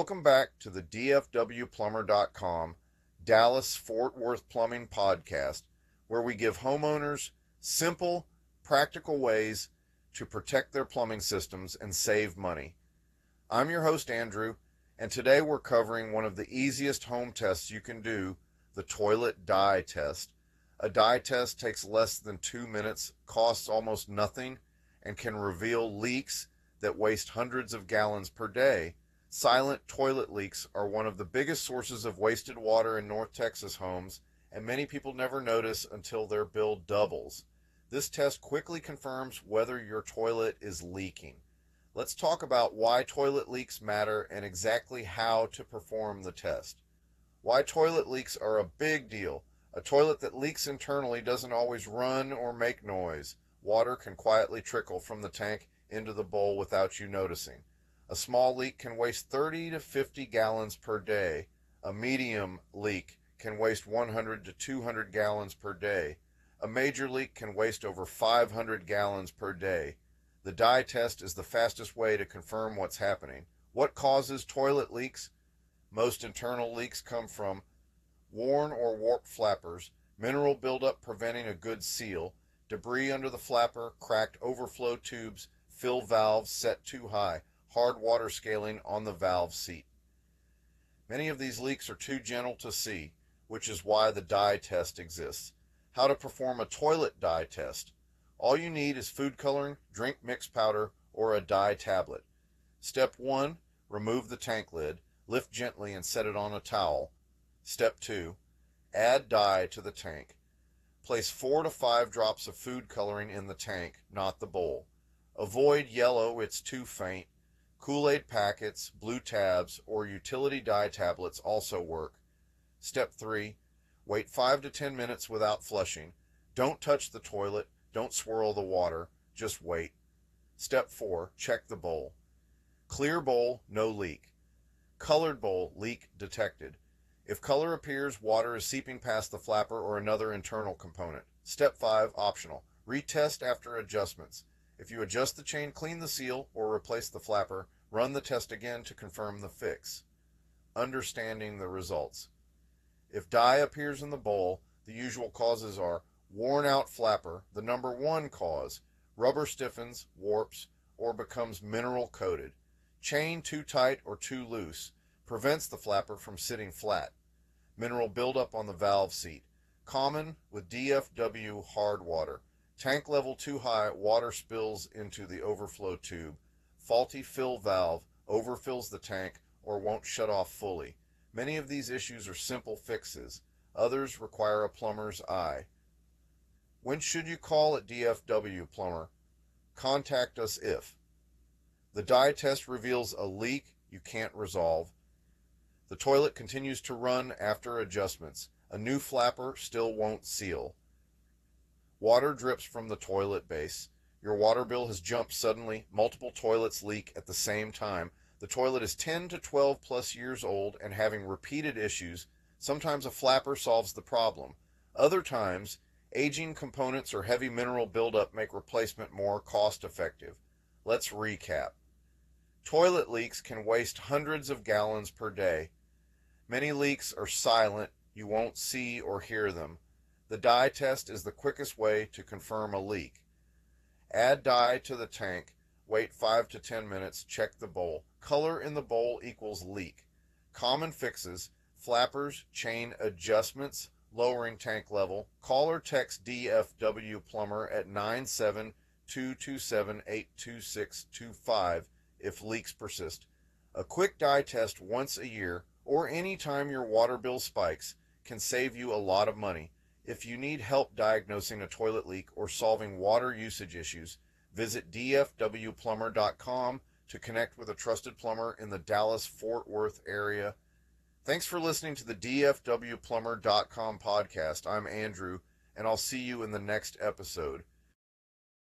Welcome back to the DFWplumber.com Dallas Fort Worth Plumbing Podcast, where we give homeowners simple, practical ways to protect their plumbing systems and save money. I'm your host, Andrew, and today we're covering one of the easiest home tests you can do, the toilet dye test. A dye test takes less than 2 minutes, costs almost nothing, and can reveal leaks that waste hundreds of gallons per day. Silent toilet leaks are one of the biggest sources of wasted water in North Texas homes, and many people never notice until their bill doubles. This test quickly confirms whether your toilet is leaking. Let's talk about why toilet leaks matter and exactly how to perform the test. Why toilet leaks are a big deal. A toilet that leaks internally doesn't always run or make noise. Water can quietly trickle from the tank into the bowl without you noticing. A small leak can waste 30 to 50 gallons per day. A medium leak can waste 100 to 200 gallons per day. A major leak can waste over 500 gallons per day. The dye test is the fastest way to confirm what's happening. What causes toilet leaks? Most internal leaks come from worn or warped flappers, mineral buildup preventing a good seal, debris under the flapper, cracked overflow tubes, fill valves set too high, hard water scaling on the valve seat. Many of these leaks are too gentle to see, which is why the dye test exists. How to perform a toilet dye test. All you need is food coloring, drink mix powder, or a dye tablet. Step 1, remove the tank lid, lift gently and set it on a towel. Step 2, add dye to the tank. Place 4 to 5 drops of food coloring in the tank, not the bowl. Avoid yellow, it's too faint. Kool-Aid packets, blue tabs, or utility dye tablets also work. Step 3, wait 5 to 10 minutes without flushing. Don't touch the toilet, don't swirl the water, just wait. Step 4, check the bowl. Clear bowl, no leak. Colored bowl, leak detected. If color appears, water is seeping past the flapper or another internal component. Step 5, optional. Retest after adjustments. If you adjust the chain, clean the seal, or replace the flapper, run the test again to confirm the fix. Understanding the results. If dye appears in the bowl, the usual causes are worn out flapper, the number 1 cause, rubber stiffens, warps, or becomes mineral coated. Chain too tight or too loose, prevents the flapper from sitting flat. Mineral buildup on the valve seat, common with DFW hard water. Tank level too high, water spills into the overflow tube. Faulty fill valve, overfills the tank or won't shut off fully. Many of these issues are simple fixes. Others require a plumber's eye. When should you call at DFW Plumber? Contact us if the dye test reveals a leak you can't resolve. The toilet continues to run after adjustments. A new flapper still won't seal. Water drips from the toilet base. Your water bill has jumped suddenly. Multiple toilets leak at the same time. The toilet is 10 to 12 plus years old and having repeated issues. Sometimes a flapper solves the problem. Other times, aging components or heavy mineral buildup make replacement more cost effective. Let's recap. Toilet leaks can waste hundreds of gallons per day. Many leaks are silent. You won't see or hear them. The dye test is the quickest way to confirm a leak. Add dye to the tank. Wait 5 to 10 minutes. Check the bowl. Color in the bowl equals leak. Common fixes: flappers, chain adjustments, lowering tank level. Call or text DFW Plumber at 97227-82625 if leaks persist. A quick dye test once a year or any time your water bill spikes can save you a lot of money. If you need help diagnosing a toilet leak or solving water usage issues, visit dfwplumber.com to connect with a trusted plumber in the Dallas-Fort Worth area. Thanks for listening to the dfwplumber.com podcast. I'm Andrew, and I'll see you in the next episode.